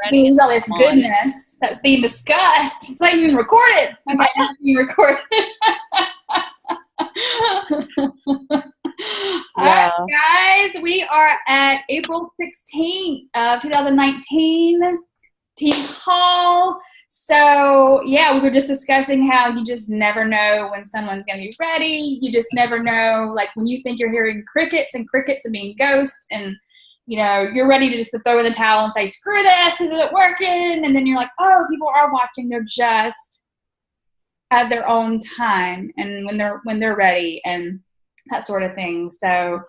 ready. All this Come on. goodness that's being discussed. It's not even recorded. Okay, now it's being recorded. All right, guys, we are at April 16th of 2019, Team Hall. So, yeah, we were just discussing how you just never know when someone's going to be ready. You just never know, like, when you think you're hearing crickets and being ghosts, and, you know, you're ready to just throw in the towel and say, screw this, isn't working? And then you're like, oh, people are watching. They're just at their own time and when they're ready and that sort of thing. So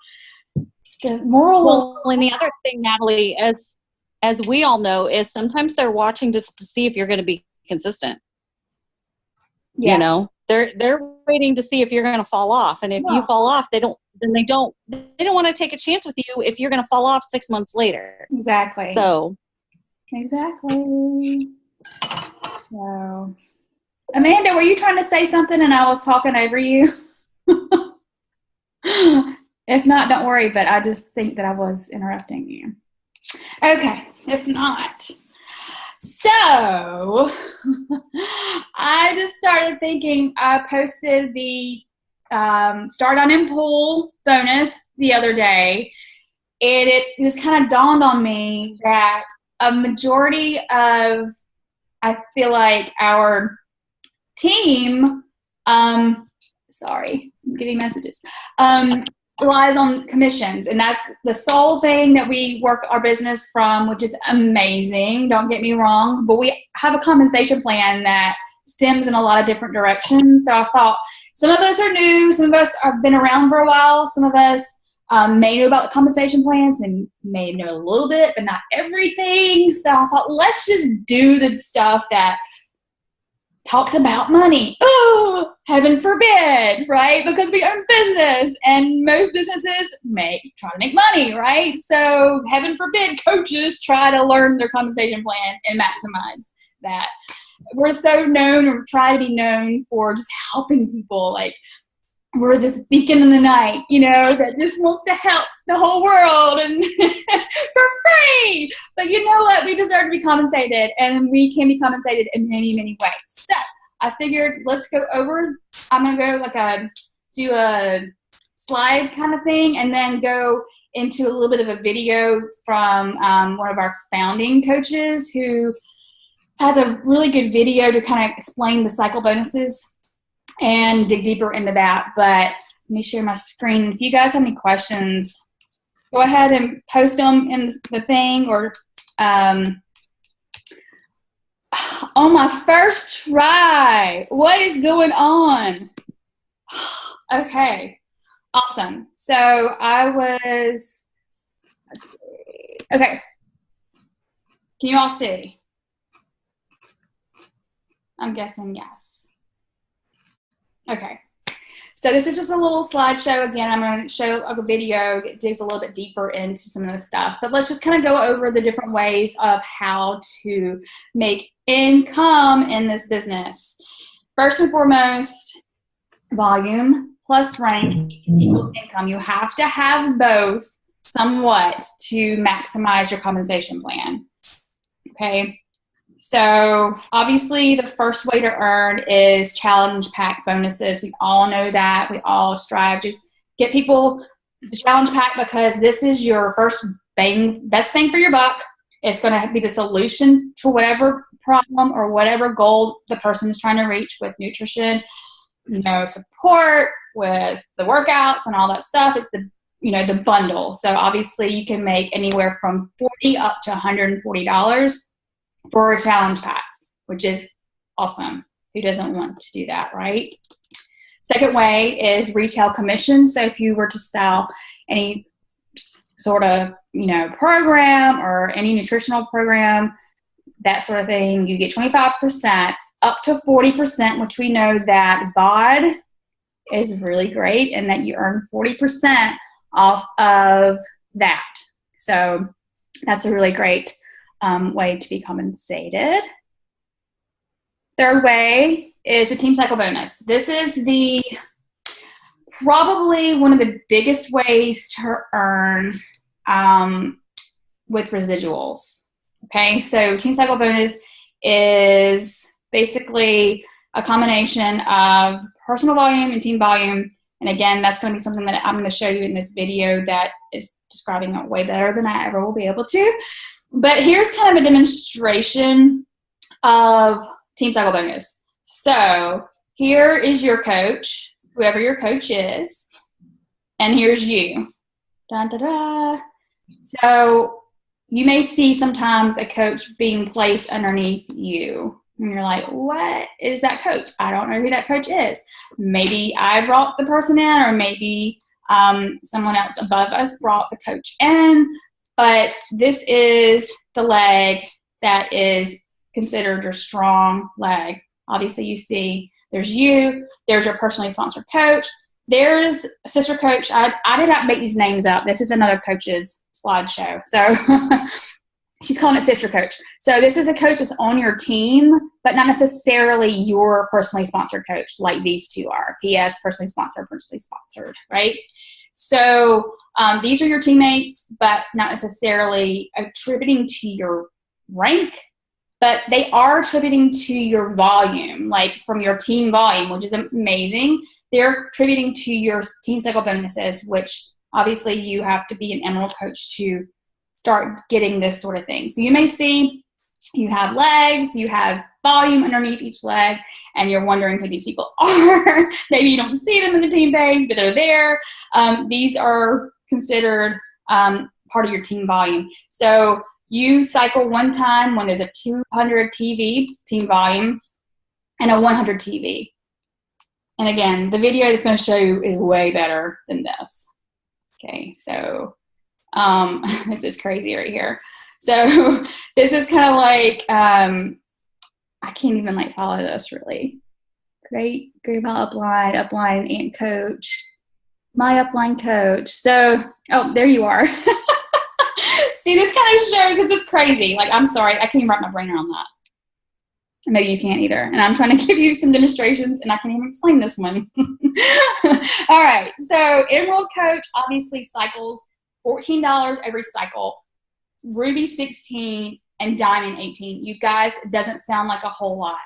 the moral and the other thing, Natalie, as we all know, is sometimes they're watching just to see if you're going to be consistent. Yeah. You know, they're waiting to see if you're going to fall off, and if you fall off, they don't want to take a chance with you if you're going to fall off 6 months later. Exactly. So exactly. So Amanda, were you trying to say something and I was talking over you? If not, don't worry, but I just think that I was interrupting you. Okay, if not. So, I just started thinking, I posted the Start On In Pool bonus the other day, and it just kind of dawned on me that a majority of, I feel like, our team, sorry, I'm getting messages, relies on commissions, and that's the sole thing that we work our business from, which is amazing, don't get me wrong, but we have a compensation plan that stems in a lot of different directions. So I thought some of us are new, some of us have been around for a while, some of us may know about the compensation plans and may know a little bit, but not everything. So I thought, let's just do the stuff that talks about money. Oh, heaven forbid, right? Because we own business and most businesses try to make money, right? So heaven forbid coaches try to learn their compensation plan and maximize that. We're so known, or try to be known, for just helping people. Like, we're this beacon in the night, you know, that just wants to help the whole world and for free. But you know what? We deserve to be compensated, and we can be compensated in many, many ways. So I figured, let's go over. I'm going to go do a slide kind of thing, and then go into a little bit of a video from one of our founding coaches who has a really good video to kind of explain the cycle bonuses and dig deeper into that. But let me share my screen. If you guys have any questions, go ahead and post them in the thing, or on my first try. What is going on? Okay, awesome. So let's see. Okay, can you all see? I'm guessing yes. Okay, so this is just a little slideshow. Again, I'm going to show a video that digs a little bit deeper into some of the stuff, but let's just kind of go over the different ways of how to make income in this business. First and foremost, volume plus rank equals income. You have to have both somewhat to maximize your compensation plan. Okay. So obviously the first way to earn is challenge pack bonuses. We all know that. We all strive to get people the challenge pack, because this is your best bang for your buck. It's going to be the solution to whatever problem or whatever goal the person is trying to reach with nutrition, support, with the workouts and all that stuff. It's the bundle. So obviously you can make anywhere from $40 up to $140 for challenge packs, which is awesome. Who doesn't want to do that, right? Second way is retail commission. So if you were to sell any sort of, program or any nutritional program, that sort of thing, you get 25% up to 40%, which we know that BOD is really great and that you earn 40% off of that. So that's a really great way to be compensated. Third way is a team cycle bonus. This is probably one of the biggest ways to earn with residuals. Okay, so Team Cycle Bonus is basically a combination of personal volume and team volume. And again, that's going to be something that I'm going to show you in this video that is describing it way better than I ever will be able to. But here's kind of a demonstration of Team Cycle Bonus. So here is your coach, whoever your coach is, and here's you. Dun, da, da. So you may see sometimes a coach being placed underneath you. And you're like, what is that coach? I don't know who that coach is. Maybe I brought the person in, or maybe someone else above us brought the coach in. But this is the leg that is considered your strong leg. Obviously, you see there's you, there's your personally sponsored coach, there's a sister coach. I did not make these names up. This is another coach's slideshow. So she's calling it sister coach. So this is a coach that's on your team, but not necessarily your personally sponsored coach like these two are. PS, personally sponsored, right? So these are your teammates, but not necessarily attributing to your rank, but they are attributing to your volume, like from your team volume, which is amazing. They're attributing to your Team Cycle bonuses, which obviously you have to be an Emerald coach to start getting this sort of thing. So you may see you have legs, you have volume underneath each leg, and you're wondering who these people are. Maybe you don't see them in the team page, but they're there. These are considered part of your team volume. So you cycle one time when there's a 200 TV team volume and a 100 TV. And again, the video that's going to show you is way better than this. Okay, so it's just crazy right here. So this is kind of like, I can't even like follow this really. Great about upline, and coach. My upline coach. So, oh, there you are. See, this kind of shows it's just crazy. Like, I'm sorry, I can't even wrap my brain around that. Maybe you can't either. And I'm trying to give you some demonstrations, and I can't even explain this one. All right, so Emerald Coach obviously cycles $14 every cycle. Ruby 16 and Diamond 18. You guys, it doesn't sound like a whole lot,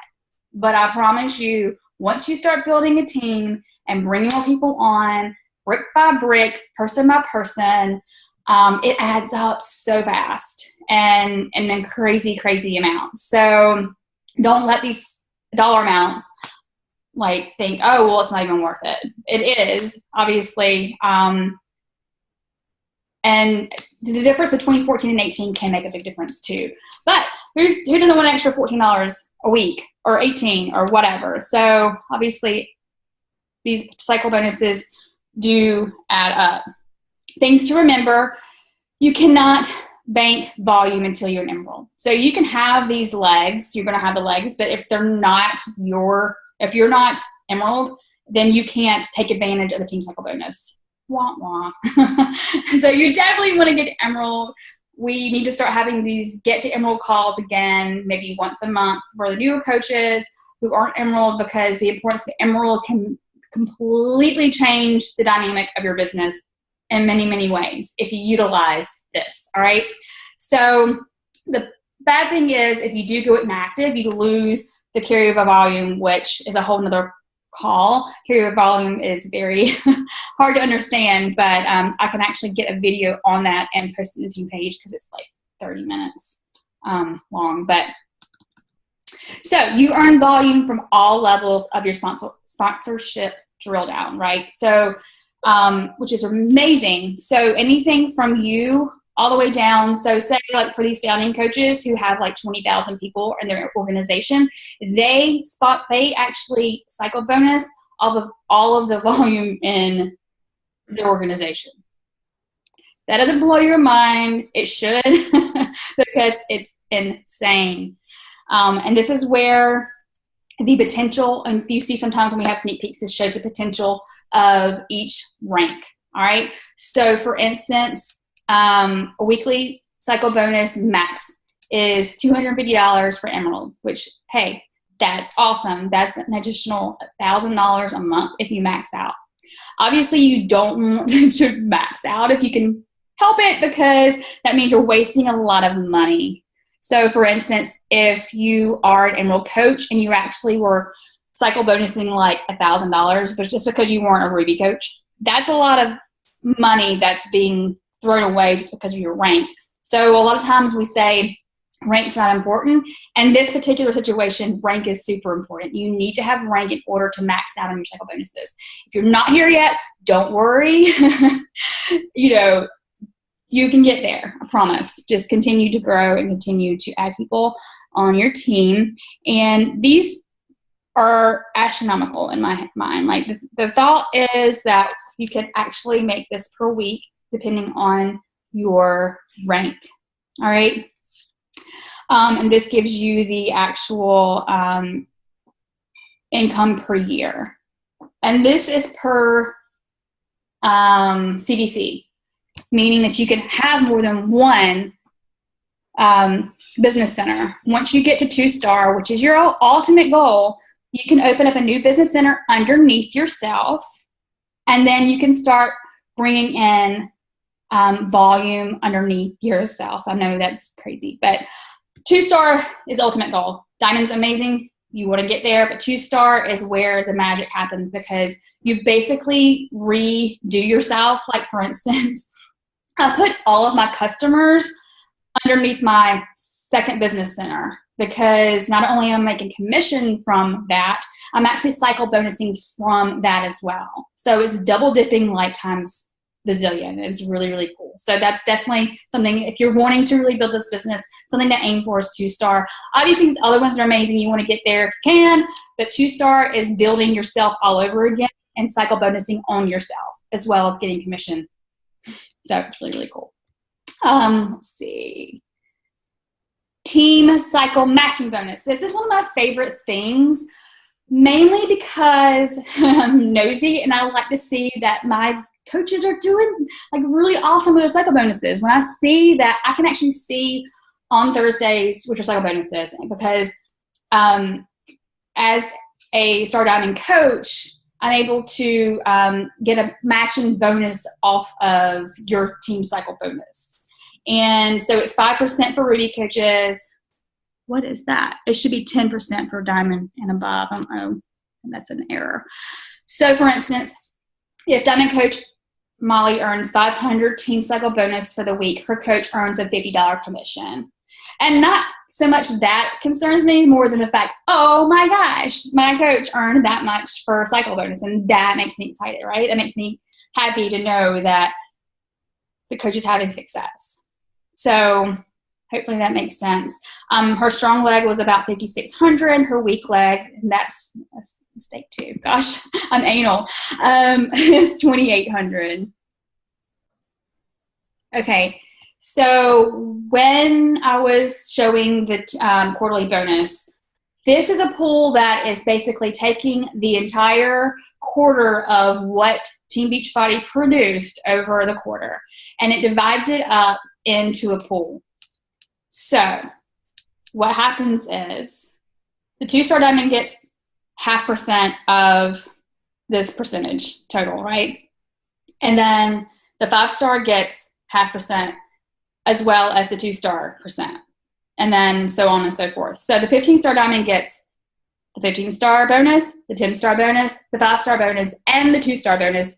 but I promise you, once you start building a team and bringing more people on, brick by brick, person by person, it adds up so fast and then crazy amounts. So don't let these dollar amounts like think, oh, well, it's not even worth it. It is, obviously. And the difference between 14 and 18 can make a big difference too. But who doesn't want an extra $14 a week or 18 or whatever? So obviously these cycle bonuses do add up. Things to remember: you cannot bank volume until you're an Emerald. So you can have these legs, you're going to have the legs, but if you're not Emerald, then you can't take advantage of the Team Cycle bonus. Wah, wah. So you definitely want to get to Emerald. We need to start having these get to Emerald calls again, maybe once a month for the newer coaches who aren't Emerald, because the importance of Emerald can completely change the dynamic of your business in many ways if you utilize this. All right. So the bad thing is, if you do go inactive, you lose the carryover volume, which is a whole nother call. Carryover volume is very hard to understand, but I can actually get a video on that and post it on the team page because it's like 30 minutes long. But so you earn volume from all levels of your sponsorship drill down, right? So which is amazing. So anything from you all the way down. So say like for these founding coaches who have like 20,000 people in their organization, they actually cycle bonus off of all of the volume in their organization. That doesn't blow your mind. It should, because it's insane. And this is where the potential, and you see sometimes when we have sneak peeks, it shows the potential of each rank. All right. So for instance, a weekly cycle bonus max is $250 for Emerald, which, hey, that's awesome. That's an additional $1,000 a month if you max out. Obviously, you don't want to max out if you can help it, because that means you're wasting a lot of money. So for instance, if you are an enrolled coach and you actually were cycle bonusing like $1,000, but just because you weren't a Ruby coach, that's a lot of money that's being thrown away just because of your rank. So a lot of times we say rank's not important. And this particular situation, rank is super important. You need to have rank in order to max out on your cycle bonuses. If you're not here yet, don't worry. You know, you can get there, I promise. Just continue to grow and continue to add people on your team. And these are astronomical in my mind. Like the thought is that you can actually make this per week depending on your rank. All right. And this gives you the actual income per year. And this is per CDC, meaning that you can have more than one business center. Once you get to 2-star, which is your ultimate goal, you can open up a new business center underneath yourself, and then you can start bringing in volume underneath yourself. I know that's crazy, but 2-star is the ultimate goal. Diamond's amazing. You want to get there, but 2-star is where the magic happens because you basically redo yourself. Like for instance, I put all of my customers underneath my second business center because not only am I making commission from that, I'm actually cycle bonusing from that as well. So it's double dipping like times bazillion. It's really, really cool. So that's definitely something, if you're wanting to really build this business, something to aim for is 2-star. Obviously, these other ones are amazing. You want to get there if you can, but 2-star is building yourself all over again and cycle bonusing on yourself as well as getting commission. So it's really, really cool. Let's see. Team cycle matching bonus. This is one of my favorite things, mainly because I'm nosy and I like to see that my coaches are doing like really awesome with their cycle bonuses. When I see that, I can actually see on Thursdays which are cycle bonuses, because as a Star Diamond coach, I'm able to get a matching bonus off of your team cycle bonus. And so it's 5% for Ruby coaches. What is that? It should be 10% for Diamond and above. I don't know. That's an error. So for instance, if Diamond coach Molly earns 500 team cycle bonus for the week, her coach earns a $50 commission. And not so much that concerns me more than the fact, oh my gosh, my coach earned that much for cycle bonus. And that makes me excited, right? That makes me happy to know that the coach is having success. So hopefully that makes sense. Her strong leg was about 5,600. Her weak leg, and that's a mistake too. Gosh, I'm anal. Is 2,800. Okay, so when I was showing the quarterly bonus, this is a pool that is basically taking the entire quarter of what Team Beachbody produced over the quarter, and it divides it up into a pool. So what happens is the 2-star Diamond gets 0.5% of this percentage total, right? And then the 5-star gets 0.5% as well as the 2-star percent. And then so on and so forth. So the 15-star Diamond gets the 15-star bonus, the 10-star bonus, the 5-star bonus, and the 2-star bonus,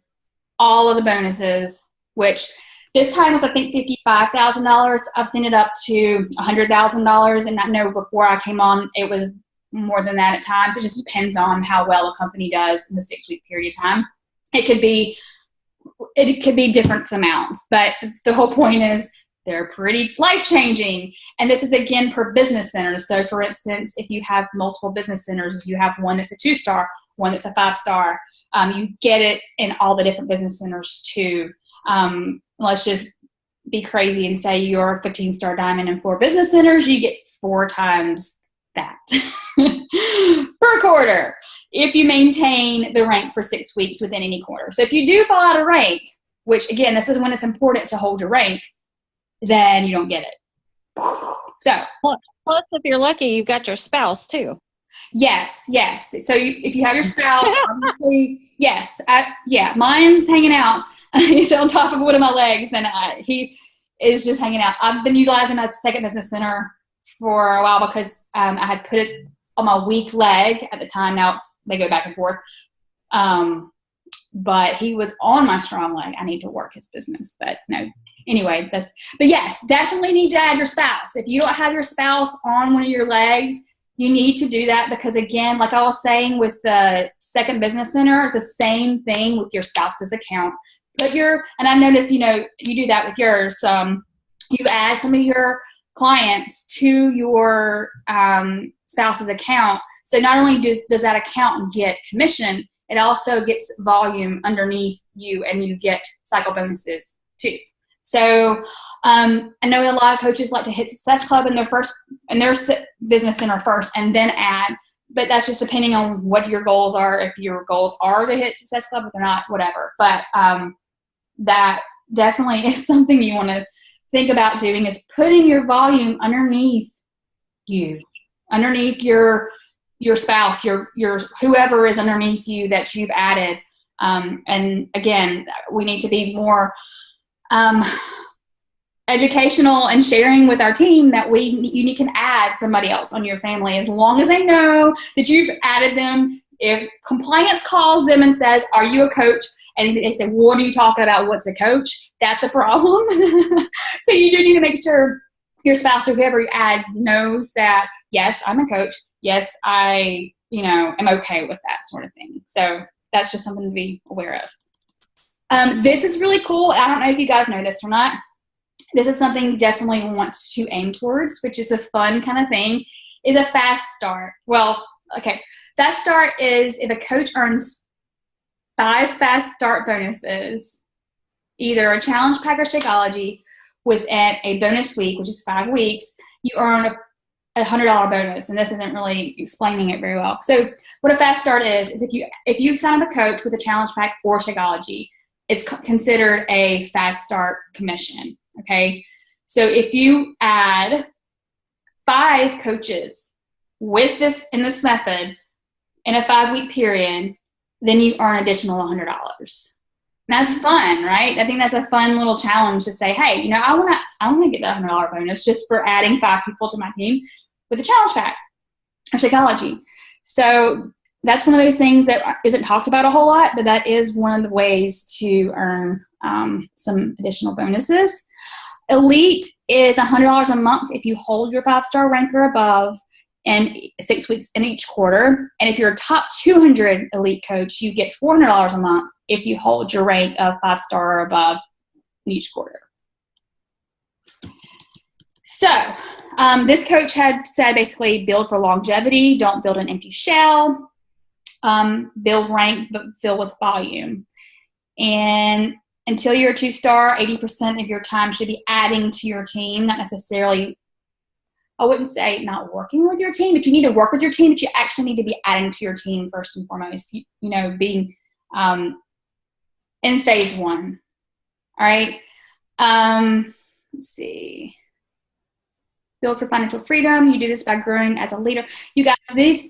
all of the bonuses, which this time was, I think, $55,000. I've seen it up to $100,000. And I know before I came on, it was more than that at times. It just depends on how well a company does in the 6-week period of time. It could be different amounts, but the whole point is they're pretty life-changing. And this is, again, per business center. So, for instance, if you have multiple business centers, you have one that's a 2-star, one that's a 5-star, you get it in all the different business centers too. Let's just be crazy and say you're a 15-star Diamond in 4 business centers, you get 4 times that per quarter if you maintain the rank for 6 weeks within any quarter. So if you do fall out of rank, which again, this is when it's important to hold your rank, then you don't get it. So plus, if you're lucky, you've got your spouse too. Yes. So if you have your spouse, obviously, yes. Mine's hanging out. He's on top of one of my legs, and he is just hanging out. I've been utilizing my second business center for a while because I had put it on my weak leg at the time. Now they go back and forth. But he was on my strong leg. I need to work his business. But no, anyway, but yes, definitely need to add your spouse. If you don't have your spouse on one of your legs, you need to do that because, again, like I was saying with the Second Business Center, it's the same thing with your spouse's account. And I noticed, you do that with yours. You add some of your clients to your spouse's account. So not only does that account get commission, it also gets volume underneath you, and you get cycle bonuses too. So I know a lot of coaches like to hit Success Club in their business center first and then add, but that's just depending on what your goals are. If your goals are to hit Success Club, if they're not, whatever. But that definitely is something you want to think about doing, is putting your volume underneath you, underneath your spouse, your whoever is underneath you that you've added. And again, we need to be more educational and sharing with our team that you can add somebody else on your family as long as they know that you've added them. If compliance calls them and says, "Are you a coach?" and they say, "What are you talking about? What's a coach?" That's a problem. So you do need to make sure your spouse or whoever you add knows that, yes, I'm a coach. Yes, I, am okay with that sort of thing. So that's just something to be aware of. This is really cool. I don't know if you guys know this or not. This is something you definitely want to aim towards, which is a fun kind of thing, is a fast start. Well, okay. Fast start is if a coach earns 5 fast start bonuses, either a challenge pack or Shakeology, within a bonus week, which is 5 weeks, you earn a $100 bonus. And this isn't really explaining it very well. So what a fast start is if you sign up a coach with a challenge pack or Shakeology, it's considered a fast start commission. Okay. So if you add 5 coaches in this method in a 5-week period, then you earn additional $100. That's fun, right? I think that's a fun little challenge to say, hey, I want to get that $100 bonus just for adding 5 people to my team with a challenge pack or Shakeology. So that's one of those things that isn't talked about a whole lot, but that is one of the ways to earn some additional bonuses. Elite is $100 a month if you hold your 5-star rank or above in 6 weeks in each quarter. And if you're a top 200 elite coach, you get $400 a month if you hold your rank of 5-star or above in each quarter. So this coach had said basically build for longevity, don't build an empty shell, build rank, but fill with volume. And until you're a 2-star, 80% of your time should be adding to your team, not necessarily, I wouldn't say not working with your team, but you need to work with your team, but you actually need to be adding to your team first and foremost, being in phase 1. All right. Let's see. Build for financial freedom. You do this by growing as a leader. You guys,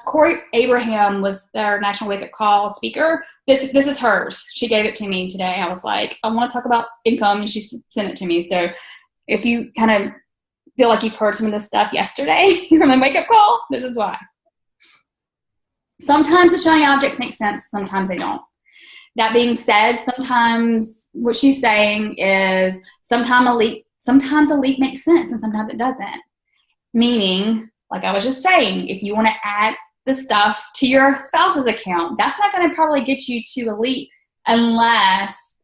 Corey Abraham was their National Wake Up Call speaker. This is hers. She gave it to me today. I was like, I want to talk about income, and she sent it to me. So if you kind of feel like you've heard some of this stuff yesterday from the wake up call, this is why. Sometimes the shiny objects make sense. Sometimes they don't. That being said, sometimes what she's saying is sometimes elite makes sense and sometimes it doesn't. Meaning, like I was just saying, if you want to add the stuff to your spouse's account, that's not going to probably get you to elite unless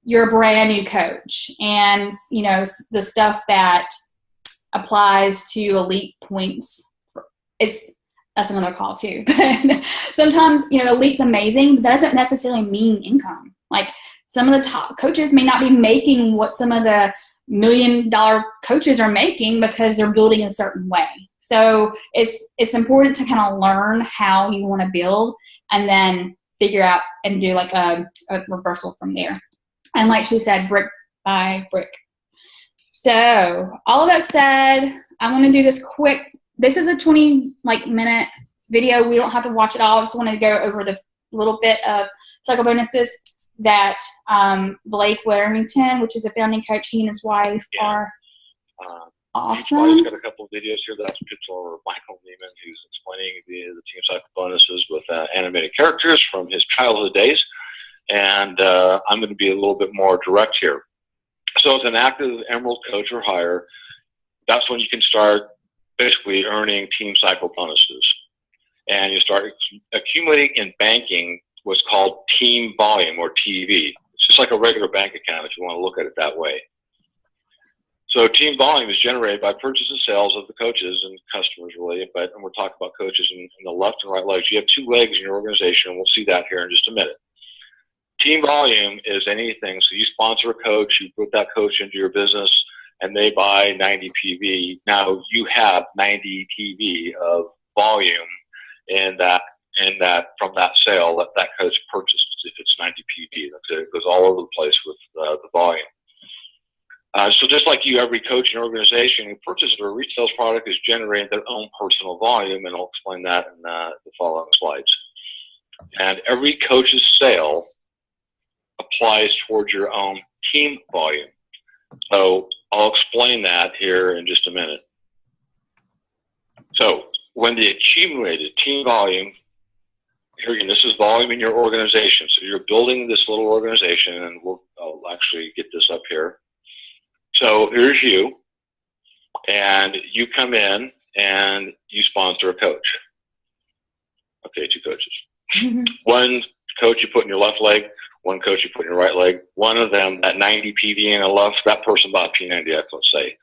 you're a brand new coach. And, the stuff that applies to elite points, that's another call too. But sometimes, elite's amazing, but that doesn't necessarily mean income. Like some of the top coaches may not be making what some of the $1 million coaches are making because they're building a certain way. So it's important to kind of learn how you want to build and then figure out and do like a reversal from there. And like she said, brick by brick. So all of that said, I want to do this quick. This is a 20-minute video. We don't have to watch it all. I just wanted to go over the little bit of cycle bonuses that Blake Warrington, which is a founding coach, he and his wife are Awesome. Beachbody's got a couple of videos here. That's a picture of Michael Neiman, who's explaining the team cycle bonuses with animated characters from his childhood days. And I'm going to be a little bit more direct here. So as an active Emerald coach or higher, that's when you can start basically earning team cycle bonuses. And you start accumulating and banking what's called team volume, or TV. It's just like a regular bank account if you want to look at it that way. So team volume is generated by purchase and sales of the coaches and customers, really. And we're talking about coaches in the left and right legs. You have two legs in your organization, and we'll see that here in just a minute. Team volume is anything. So you sponsor a coach, you put that coach into your business, and they buy 90 PV. Now you have 90 PV of volume in that from that sale that coach purchases. If it's 90 PV, it goes all over the place with the volume. So just like you, every coach and organization who purchases or retails product is generating their own personal volume, and I'll explain that in the following slides. And every coach's sale applies towards your own team volume. So I'll explain that here in just a minute. So when the accumulated team volume, here again, this is volume in your organization. So you're building this little organization, and I'll actually get this up here. So here's you, and you come in and you sponsor a coach. Okay, two coaches. One coach you put in your left leg, one coach you put in your right leg. One of them, that 90 PV in the left, that person bought P90X, let's say.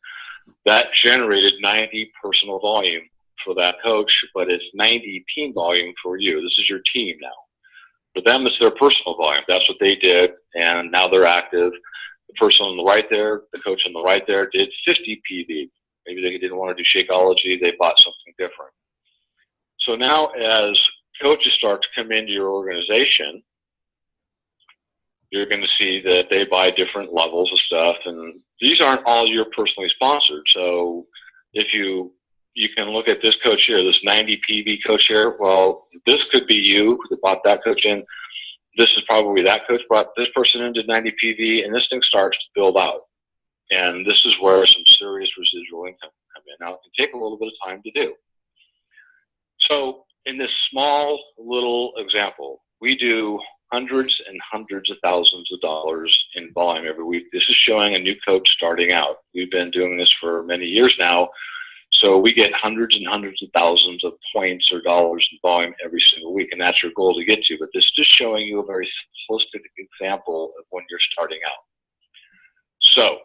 That generated 90 personal volume for that coach, but it's 90 team volume for you. This is your team now. For them, it's their personal volume. That's what they did, and now they're active. The person on the right there, the coach on the right there, did 50 PV. Maybe they didn't want to do Shakeology. They bought something different. So now as coaches start to come into your organization, you're going to see that they buy different levels of stuff. And these aren't all you're personally sponsored. So if you can look at this coach here, this 90 PV coach here. Well, this could be you that bought that coach in. This is probably that coach brought this person in, did 90 PV, and this thing starts to build out. And this is where some serious residual income come in. Now, it can take a little bit of time to do. So in this small little example, we do hundreds and hundreds of thousands of dollars in volume every week. This is showing a new coach starting out. We've been doing this for many years now. So we get hundreds and hundreds of thousands of points or dollars in volume every single week, and that's your goal to get to. But this is just showing you a very simplistic example of when you're starting out. So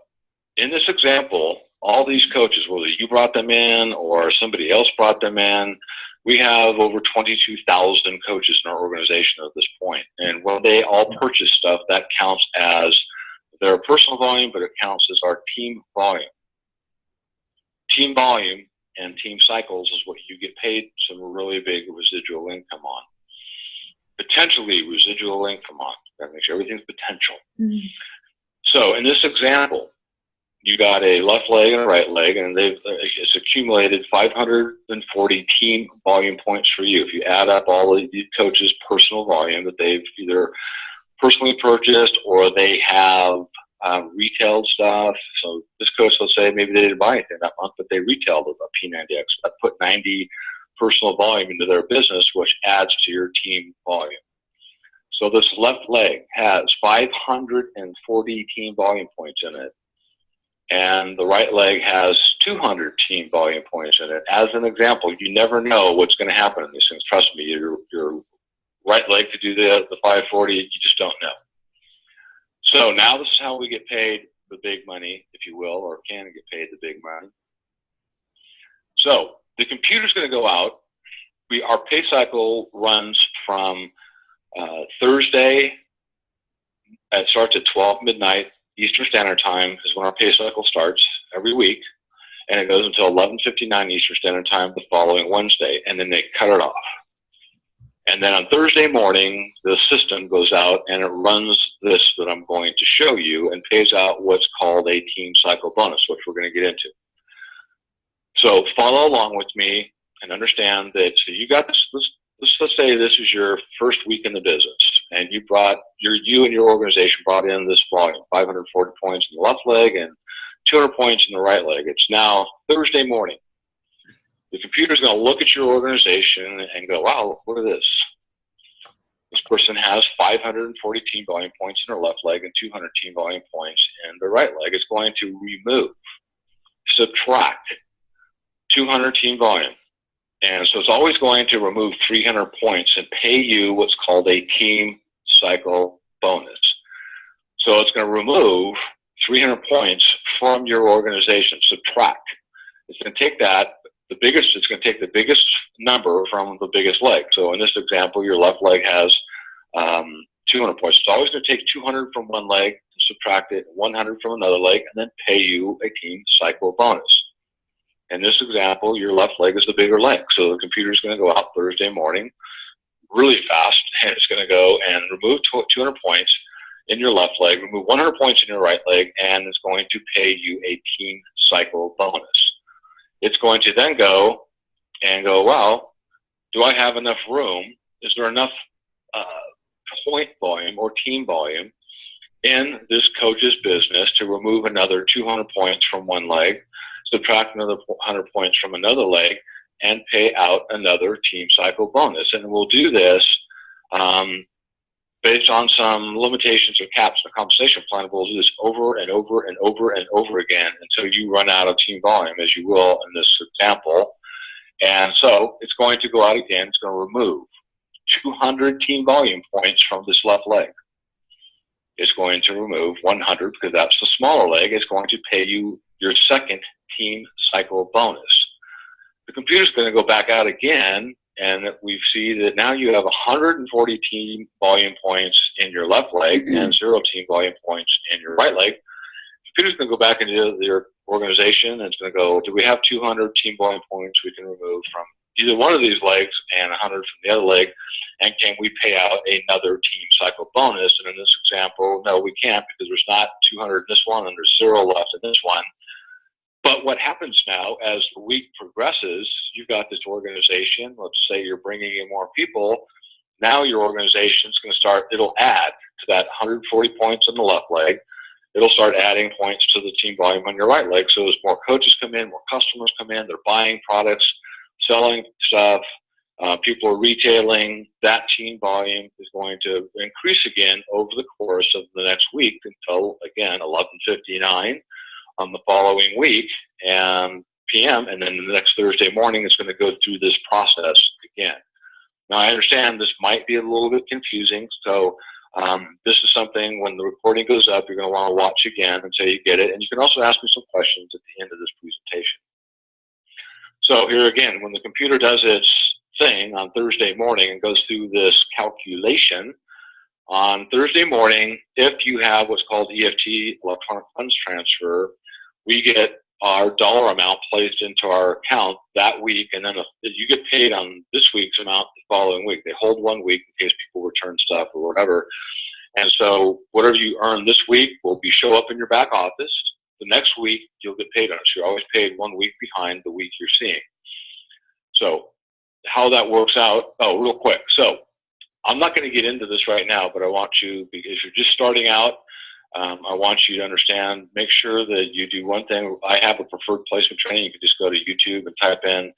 in this example, all these coaches, whether you brought them in or somebody else brought them in, we have over 22,000 coaches in our organization at this point. And when they all purchase stuff, that counts as their personal volume, but it counts as our team volume. Team volume and team cycles is what you get paid some really big residual income on. Potentially residual income on. That makes everything's potential. Mm-hmm. So in this example, you got a left leg and a right leg, and it's accumulated 540 team volume points for you. If you add up all of these coaches' personal volume that they've either personally purchased or they have retailed stuff. So this coach, let's say maybe they didn't buy anything that month, but they retailed a P90X. That put 90 personal volume into their business, which adds to your team volume. So this left leg has 540 team volume points in it. And the right leg has 200 team volume points in it. As an example, you never know what's going to happen in these things. Trust me, your right leg to do the 540, you just don't know. So now this is how we get paid the big money, if you will, or can get paid the big money. So the computer's going to go out. Our pay cycle runs from Thursday. It starts at 12 midnight Eastern Standard Time is when our pay cycle starts every week, and it goes until 11:59 Eastern Standard Time the following Wednesday, and then they cut it off. And then on Thursday morning, the system goes out and it runs this that I'm going to show you and pays out what's called a team cycle bonus, which we're going to get into. So follow along with me and understand that so you got this, let's say this is your first week in the business, and you and your organization brought in this volume, 540 points in the left leg and 200 points in the right leg. It's now Thursday morning. The computer's going to look at your organization and go, wow, look at this. This person has 540 team volume points in their left leg and 200 team volume points in the right leg. It's going to remove, subtract 200 team volume. And so it's always going to remove 300 points and pay you what's called a team cycle bonus. So it's going to remove 300 points from your organization, subtract. It's going to take that, it's going to take the biggest number from the biggest leg. So in this example, your left leg has 200 points. It's always going to take 200 from one leg, subtract it, 100 from another leg, and then pay you a team cycle bonus. In this example, your left leg is the bigger leg. So the computer is going to go out Thursday morning really fast, and it's going to go and remove 200 points in your left leg, remove 100 points in your right leg, and it's going to pay you a team cycle bonus. It's going to then go and go, well, do I have enough room? Is there enough point volume or team volume in this coach's business to remove another 200 points from one leg, subtract another 100 points from another leg, and pay out another team cycle bonus? And we'll do this based on some limitations or caps in the compensation plan. We'll do this over and over and over and over again until you run out of team volume, as you will in this example. And so it's going to go out again. It's going to remove 200 team volume points from this left leg. It's going to remove 100 because that's the smaller leg. It's going to pay you your second team cycle bonus. The computer's going to go back out again, and we see that now you have 140 team volume points in your left leg and 0 team volume points in your right leg. The computer's going to go back into your organization, and it's going to go, do we have 200 team volume points we can remove from either one of these legs and 100 from the other leg, and can we pay out another team cycle bonus? And in this example, no, we can't, because there's not 200 in this one and there's 0 left in this one. But what happens now as the week progresses, you've got this organization, let's say you're bringing in more people, now your organization's going to start, it'll add to that 140 points in the left leg, it'll start adding points to the team volume on your right leg. So as more coaches come in, more customers come in, they're buying products, selling stuff, people are retailing, that team volume is going to increase again over the course of the next week until, again, 11:59 on the following week and PM, and then the next Thursday morning it's going to go through this process again. Now, I understand this might be a little bit confusing, so this is something, when the recording goes up, you're going to want to watch again until you get it, and you can also ask me some questions at the end of this presentation. So here again, when the computer does its thing on Thursday morning and goes through this calculation, on Thursday morning, if you have what's called EFT, electronic funds transfer, we get our dollar amount placed into our account that week, and then you get paid on this week's amount the following week. They hold 1 week in case people return stuff or whatever. And so whatever you earn this week will show up in your back office. The next week, you'll get paid on it. So you're always paid 1 week behind the week you're seeing. So how that works out, real quick. So I'm not going to get into this right now, but I want you, because you're just starting out, I want you to understand, make sure that you do one thing. I have a preferred placement training. You can just go to YouTube and type in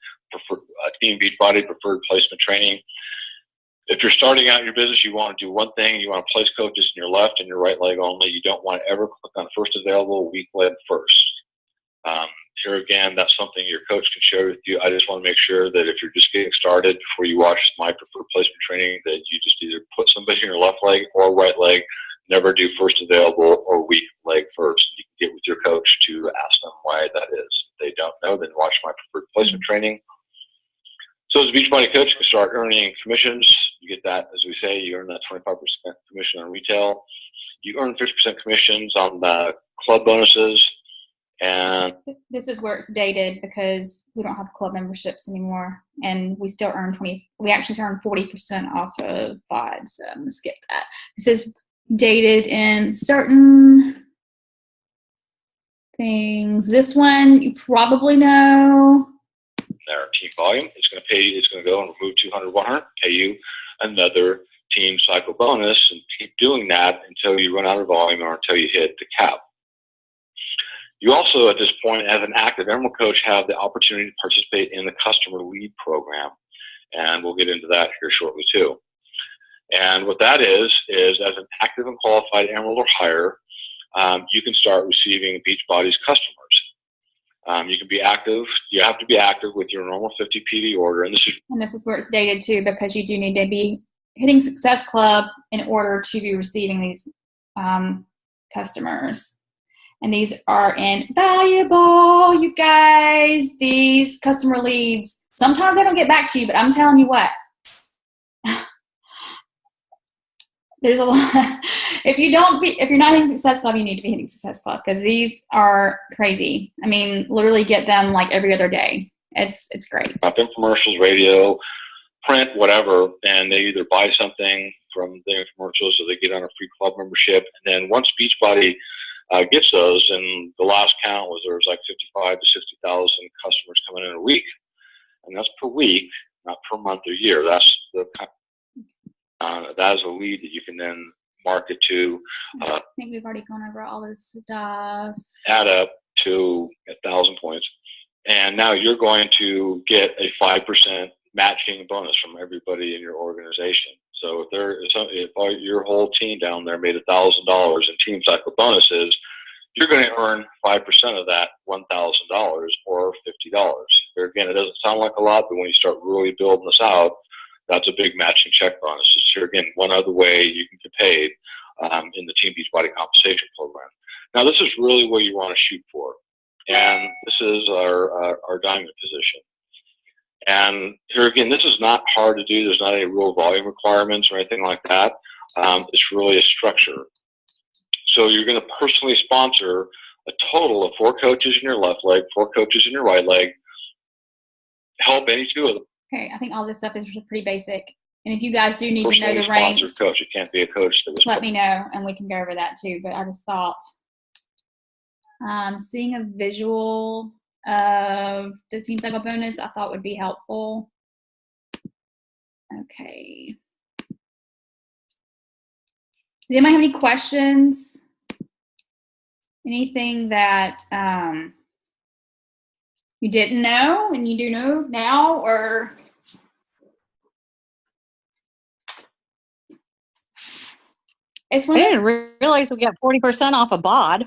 Team Beachbody preferred placement training. If you're starting out in your business, you want to do one thing. You want to place coaches in your left and your right leg only. You don't want to ever click on first available, weak leg first. Here again, that's something your coach can share with you. I just want to make sure that if you're just getting started, before you watch my preferred placement training, that you just either put somebody in your left leg or right leg. Never do first available or weak leg first. You can get with your coach to ask them why that is. If they don't know, then watch my preferred placement training. So as a Beachbody coach, you can start earning commissions. You get that, as we say, you earn that 25% commission on retail. You earn 50% commissions on the club bonuses. And this is where it's dated, because we don't have club memberships anymore, and we still earn we actually earn 40% off of VOD, so I'm going to skip that. It says dated in certain things. This one you probably know. Their team volume, it's going to pay you, it's going to go and remove 200, 100, pay you another team cycle bonus, and keep doing that until you run out of volume or until you hit the cap. You also, at this point, as an active Emerald coach, have the opportunity to participate in the customer lead program. And we'll get into that here shortly, too. And what that is as an active and qualified Emerald or higher, you can start receiving Beachbody's customers. You can be active. You have to be active with your normal 50 PD order. And this is where it's dated, too, because you do need to be hitting Success Club in order to be receiving these customers. And these are invaluable, you guys. These customer leads. Sometimes they don't get back to you, but I'm telling you what. There's a lot. If you're not hitting Success Club, you need to be hitting Success Club, because these are crazy. I mean, literally get them like every other day. It's great. Infomercials, radio, print, whatever, and they either buy something from the infomercials or they get on a free club membership. And then once Beachbody gets those, and the last count was there was like 55 to 60,000 customers coming in a week, and that's per week, not per month or year. That's that is a lead that you can then market to. I think we've already gone over all this stuff. Add up to 1,000 points, and now you're going to get a 5% matching bonus from everybody in your organization. So if your whole team down there made $1,000 in team cycle bonuses, you're going to earn 5% of that $1,000 or $50. There again, it doesn't sound like a lot, but when you start really building this out, that's a big matching check bonus. It's here again one other way you can get paid in the Team Beachbody compensation program. Now, this is really what you want to shoot for, and this is our diamond position. And here again, this is not hard to do. There's not any real volume requirements or anything like that. It's really a structure. So you're going to personally sponsor a total of 4 coaches in your left leg, 4 coaches in your right leg. Help any 2 of them. Okay, I think all this stuff is pretty basic. And if you guys do need to know the ranks, coach. It can't be a coach. Let me know, and we can go over that too. But I just thought seeing a visual of the team cycle bonus, I thought would be helpful. Okay. Does anybody have any questions? Anything that you didn't know and you do know now, or? I didn't realize we got 40% off a bod.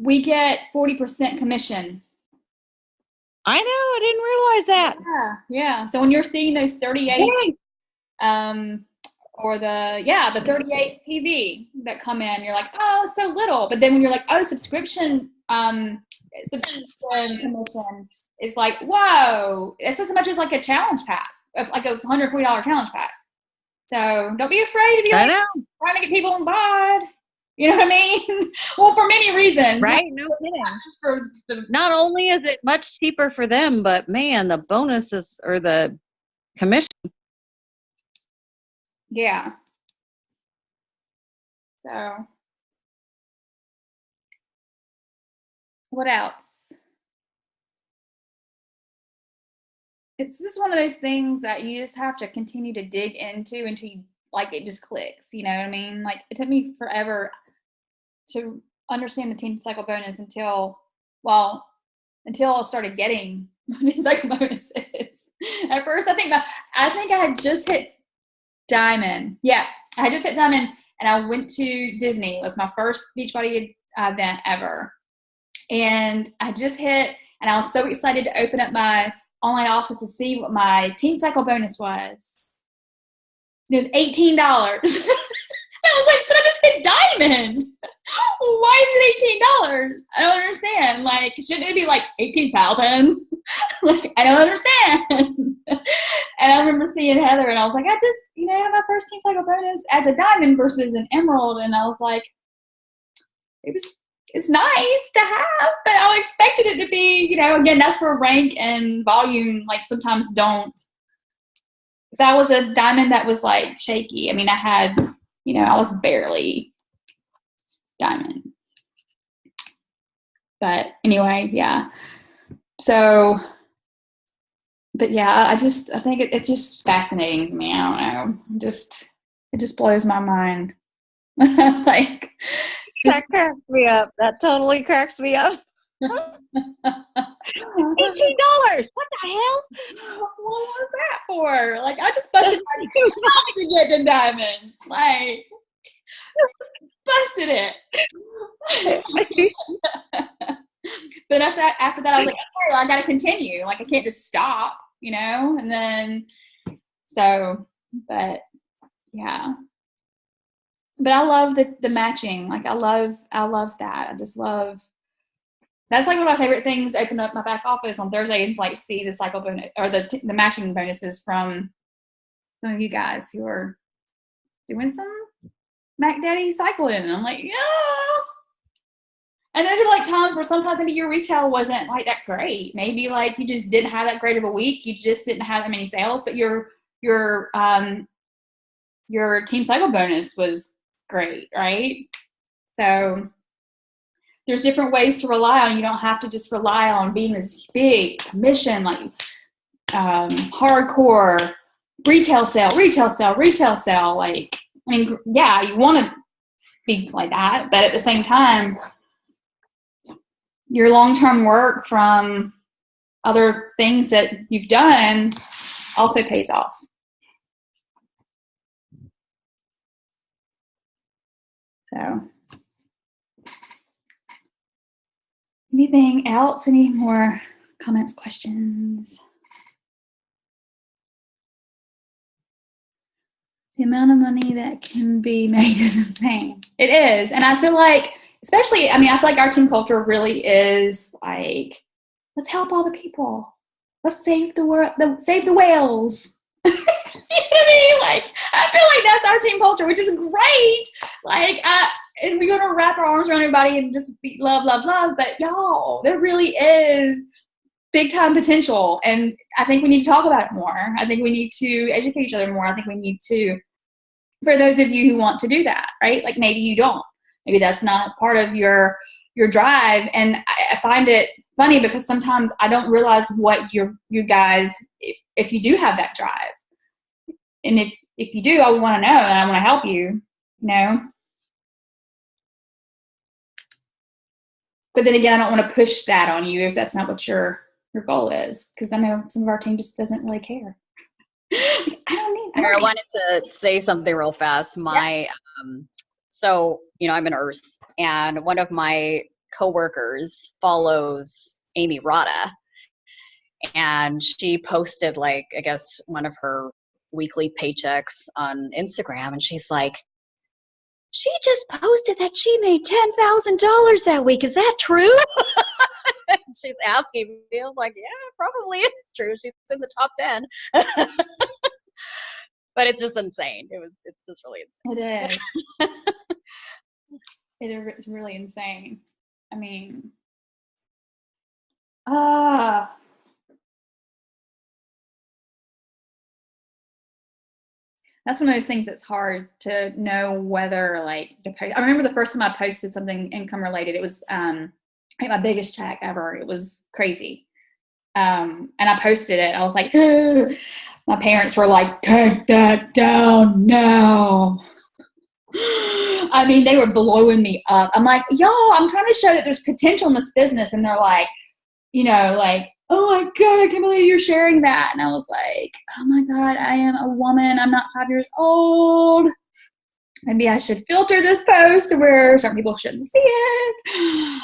We get 40% commission. I know, I didn't realize that. Yeah. So when you're seeing those 38, or the 38 PV that come in, you're like, oh, it's so little. But then when you're like, oh, subscription commission is like, whoa, it's as much as like a challenge pack, like a $140 challenge pack. So don't be afraid to be like trying to get people in bod. You know what I mean? Well, for many reasons. Right? No kidding. Not only is it much cheaper for them, but man, the bonuses or the commission. Yeah. So what else? This is one of those things that you just have to continue to dig into until you, like, it just clicks. You know what I mean? Like, it took me forever to understand the team cycle bonus until I started getting team cycle bonuses. At first, I think I had just hit Diamond. Yeah, I had just hit Diamond, and I went to Disney. It was my first Beachbody event ever, and I just hit, and I was so excited to open up my online office to see what my team cycle bonus was. It was $18. I was like, but I just hit Diamond. Why is it $18? I don't understand. Like, shouldn't it be like 18,000? Like, I don't understand. And I remember seeing Heather, and I was like, I just, have my first team cycle bonus as a Diamond versus an Emerald, and I was like, it's nice to have, but I expected it to be, again, that's for rank and volume, like, sometimes don't. Because I was a Diamond that was, like, shaky. I mean, I had, I was barely Diamond. But anyway, yeah. So, but yeah, I think it's just fascinating to me. I don't know. It just blows my mind. Like, That cracks me up. That totally cracks me up. $18. What the hell? What was that for? Like, I just busted my tongue to get the diamond. Like, busted it. But after that, I was like, okay, I got to continue. Like, I can't just stop, you know? And then, but yeah. But I love the matching. Like, I love that. I just love, that's like one of my favorite things. Open up my back office on Thursday and like see the cycle bonus or the matching bonuses from some of you guys who are doing some Mac Daddy cycling. And I'm like, yeah. And those are like times where sometimes maybe your retail wasn't like that great. Maybe like you just didn't have that great of a week. You just didn't have that many sales, but your team cycle bonus was great, right? So there's different ways to rely on. You don't have to just rely on being this big commission, like hardcore retail sale. Like, I mean, yeah, you want to be like that, but at the same time, your long-term work from other things that you've done also pays off. So, anything else? Any more comments, questions? The amount of money that can be made is insane. It is. And I feel like, especially, I mean, I feel like our team culture really is like, let's help all the people. Let's save the world, save the whales. You know what I mean? Like, I feel like that's our team culture, which is great. Like, and we're going to wrap our arms around everybody and just be love. But y'all, there really is big time potential. And I think we need to talk about it more. I think we need to educate each other more. I think we need to, for those of you who want to do that, right? Like maybe you don't. Maybe that's not part of your drive. And I find it funny because sometimes I don't realize what you guys, if you do have that drive. And if you do, I want to know and I want to help you, you know? But then again, I don't want to push that on you if that's not what your goal is. Because I know some of our team just doesn't really care. I wanted to say something real fast. So, you know, I'm a nurse, and one of my coworkers follows Amy Rada, and she posted like, I guess, one of her weekly paychecks on Instagram, and she's like, she just posted that she made $10,000 that week. Is that true? She's asking me. I was like, yeah, probably is true. She's in the top 10. But it's just insane. It's just really insane. It is. It is really insane. I mean, that's one of those things that's hard to know whether like to post. I remember the first time I posted something income related, it was like my biggest check ever. It was crazy. And I posted it. I was like, my parents were like, take that down now. I mean, they were blowing me up. I'm like, y'all, I'm trying to show that there's potential in this business. And they're like, you know, like, oh my God, I can't believe you're sharing that. And I was like, oh my God, I am a woman. I'm not 5 years old. Maybe I should filter this post to where some people shouldn't see it.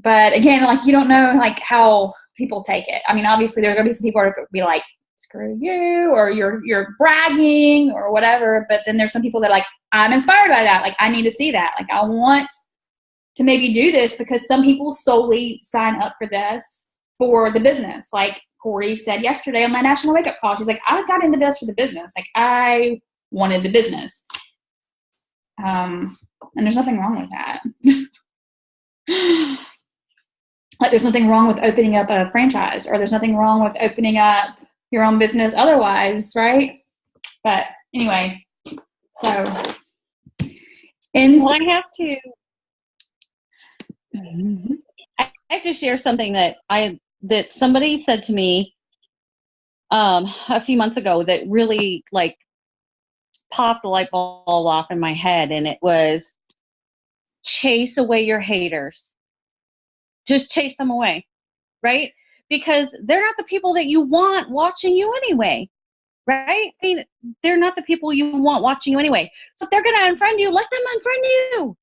But again, like, you don't know like how people take it. I mean, obviously there are going to be some people who are going to be like, screw you, or you're bragging or whatever. But then there's some people that are like, I'm inspired by that. Like, I need to see that. Like, I want to maybe do this because some people solely sign up for this for the business. Like Corey said yesterday on my national wake up call, she's like, I got into this for the business. Like, I wanted the business. And there's nothing wrong with that. Like, there's nothing wrong with opening up a franchise, or there's nothing wrong with opening up your own business otherwise, right? But anyway, so I have to share something that somebody said to me a few months ago that really like popped the light bulb off in my head, and it was, chase away your haters. Just chase them away, right? Because they're not the people that you want watching you anyway, right? I mean, they're not the people you want watching you anyway. So if they're going to unfriend you, let them unfriend you,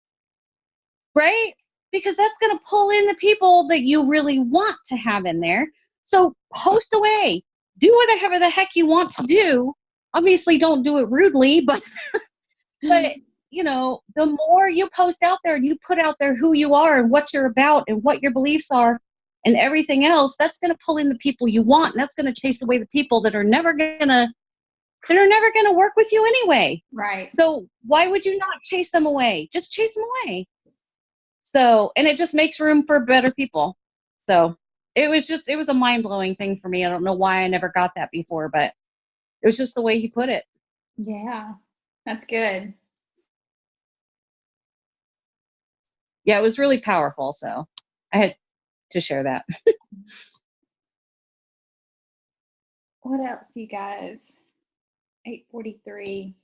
right? Because that's going to pull in the people that you really want to have in there. So post away. Do whatever the heck you want to do. Obviously, don't do it rudely, but you know, the more you post out there and you put out there who you are and what you're about and what your beliefs are and everything else, that's going to pull in the people you want, and that's going to chase away the people that are never going to work with you anyway. Right. So why would you not chase them away? Just chase them away. So, and it just makes room for better people. So it was a mind-blowing thing for me. I don't know why I never got that before, but it was just the way he put it. Yeah, that's good. Yeah, it was really powerful. So I had to share that. What else, you guys? 8:43.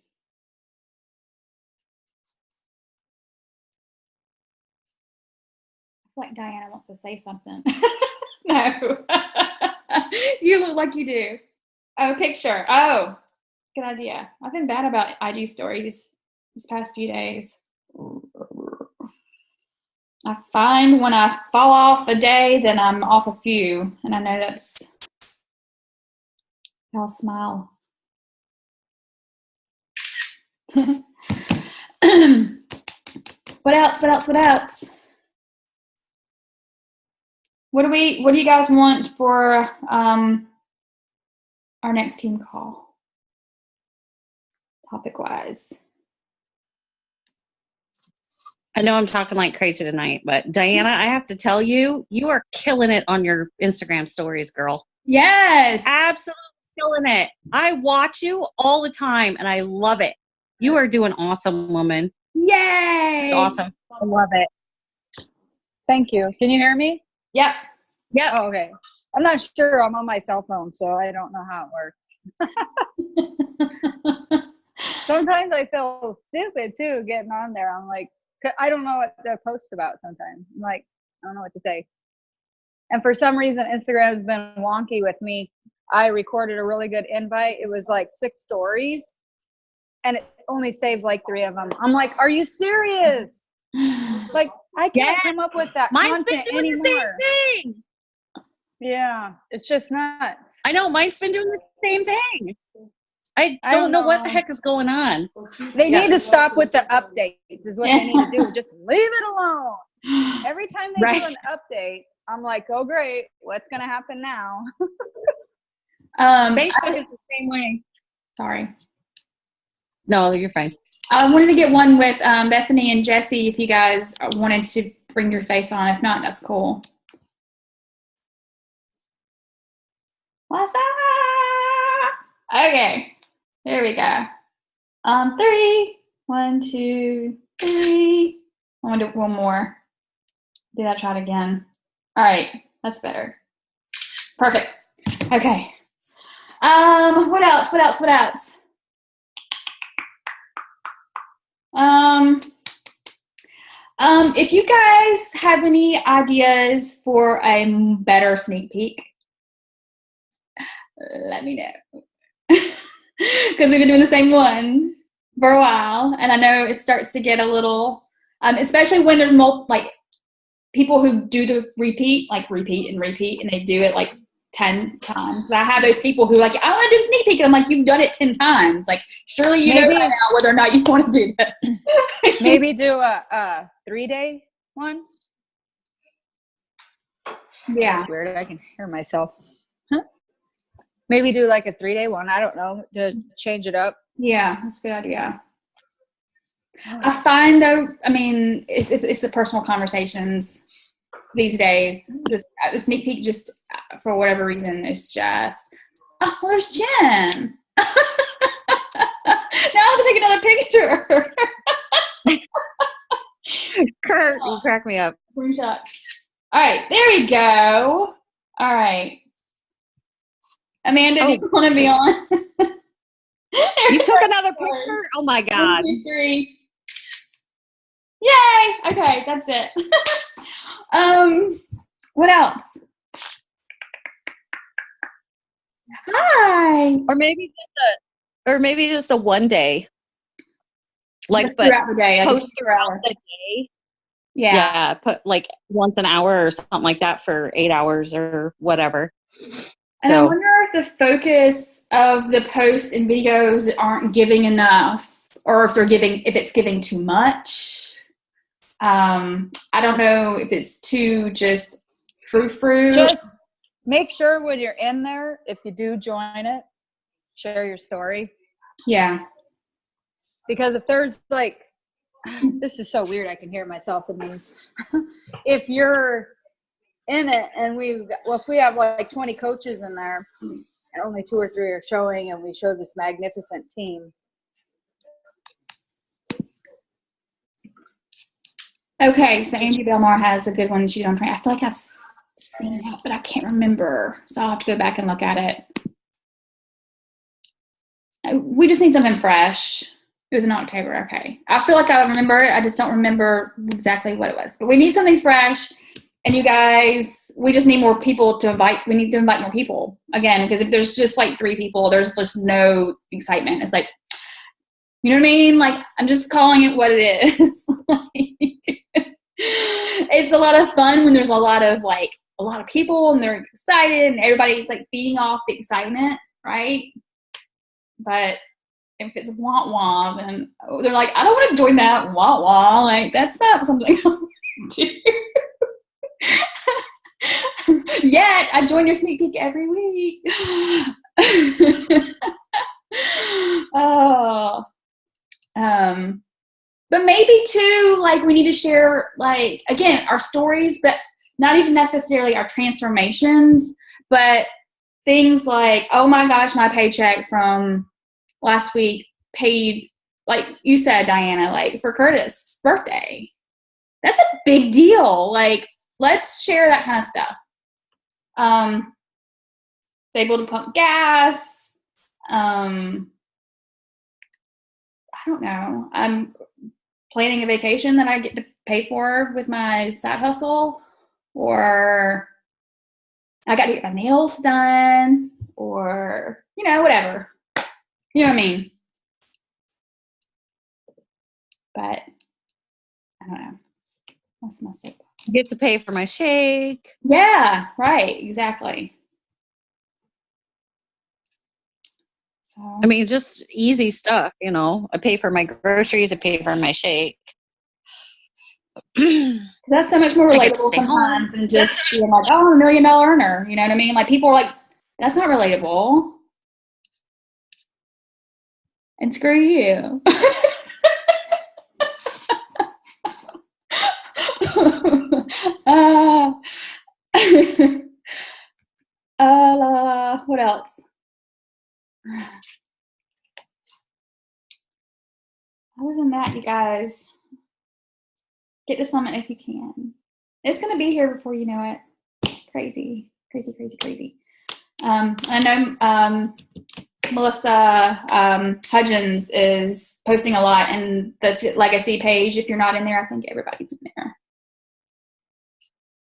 I feel like Diana wants to say something. No. You look like you do. Oh, picture. Oh, good idea. I've been bad about IG stories this past few days. I find when I fall off a day, then I'm off a few. And I know that's, I'll smile. What else? What else? What else? What do you guys want for our next team call? Topic wise. I know I'm talking like crazy tonight, but Diana, I have to tell you, you are killing it on your Instagram stories, girl. Yes. Absolutely killing it. I watch you all the time and I love it. You are doing awesome, woman. Yay. It's awesome. I love it. Thank you. Can you hear me? Yep. Yep. Oh, okay. I'm not sure. I'm on my cell phone, so I don't know how it works. Sometimes I feel stupid too getting on there. I'm like, I don't know what to post about sometimes. I'm like, I don't know what to say. And for some reason, Instagram's been wonky with me. I recorded a really good invite. It was like 6 stories, and it only saved like 3 of them. I'm like, are you serious? Like, I can't come up with that Mine's been content doing anymore. the same thing. Yeah, it's just nuts. I know, mine's been doing the same thing. I don't know what the heck is going on. They need to stop with the updates is what they need to do. Just leave it alone. Every time they do an update, I'm like, oh, great. What's going to happen now? Facebook is the same way. Sorry. No, you're fine. I wanted to get one with Bethany and Jesse if you guys wanted to bring your face on. If not, that's cool. What's up? Okay. Here we go. 3. 1, 2, 3. I want to do one more. Did I try it again? All right. That's better. Perfect. Okay. What else? What else? What else? If you guys have any ideas for a better sneak peek, let me know. Because we've been doing the same one for a while, and I know it starts to get a little, especially when there's people who do the repeat and repeat, and they do it like 10 times. Because I have those people who like, I want to do a sneak peek, and I'm like, you've done it 10 times. Like, surely you know by now whether or not you want to do this. Maybe do a 3-day one. Yeah. That's weird. I can hear myself. Maybe do like a 3-day one. I don't know, to change it up. Yeah, that's a good idea. I find though, I mean, it's the personal conversations these days. The sneak peek just, for whatever reason, is just, oh, where's Jen? Now I have to take another picture. Kurt, you crack me up. Screenshot. All right, there we go. All right. Amanda, do you want to be on? You took another picture? Oh my God. 1, 2, 3. Yay! Okay, that's it. What else? Hi. Or maybe just a one day. Like, Just but throughout the day, like post a throughout hour. the day. Yeah. Yeah, put like once an hour or something like that for 8 hours or whatever. And I So wonder if the focus of the posts and videos aren't giving enough, or if it's giving too much. I don't know if it's too just frou-frou. Just make sure when you're in there, if you do join it, share your story. Yeah. Because if there's like, this is so weird, I can hear myself in these. If you're in it and if we have like 20 coaches in there and only 2 or 3 are showing, and we show this magnificent team. Okay, so Angie Belmar has a good one that you don't train. I feel like I've seen it, but I can't remember. So I'll have to go back and look at it. We just need something fresh. It was in October. Okay. I feel like I remember it. I just don't remember exactly what it was. But we need something fresh. And you guys, we just need more people to invite. We need to invite more people. Again, because if there's just like 3 people, there's just no excitement. It's like, you know what I mean? Like, I'm just calling it what it is. It's a lot of fun when there's a lot of people and they're excited and everybody's like feeding off the excitement, right? But if it's wah-wah, then they're like, I don't want to join that wah-wah. Like, that's not something I want to do. Yet, I join your sneak peek every week. Oh. But maybe too, like, we need to share, like, again, our stories, but not even necessarily our transformations, but things like, oh my gosh, my paycheck from last week paid, like you said, Diana, like for Curtis' birthday. That's a big deal. Like, let's share that kind of stuff. Able to pump gas. I don't know. I'm planning a vacation that I get to pay for with my side hustle, or I got to get my nails done, or, whatever. You know what I mean? But I don't know. That's my soapbox. get to pay for my shake. Yeah, right. Exactly. So, I mean, just easy stuff, I pay for my groceries, I pay for my shake. that's so much more I get to relatable stay sometimes home. than just being like, oh, I'm $1 million earner. You know what I mean? Like, people are like, that's not relatable. And screw you. What else? Other than that, you guys, get to Summit if you can. It's going to be here before you know it. Crazy, crazy, crazy, crazy. I know Melissa Hudgens is posting a lot in the Legacy page. If you're not in there, I think everybody's in there.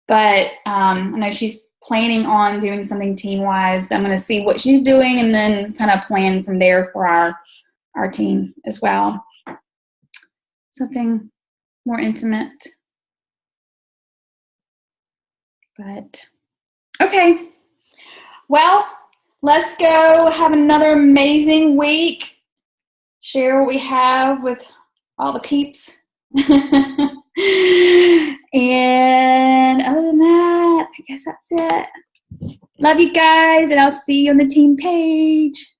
But I know she's planning on doing something team-wise. So I'm going to see what she's doing and then kind of plan from there for our team as well. Something more intimate. But, okay. Well, let's go have another amazing week. Share what we have with all the peeps. And other than that, I guess that's it. Love you guys, and I'll see you on the team page.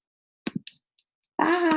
Bye.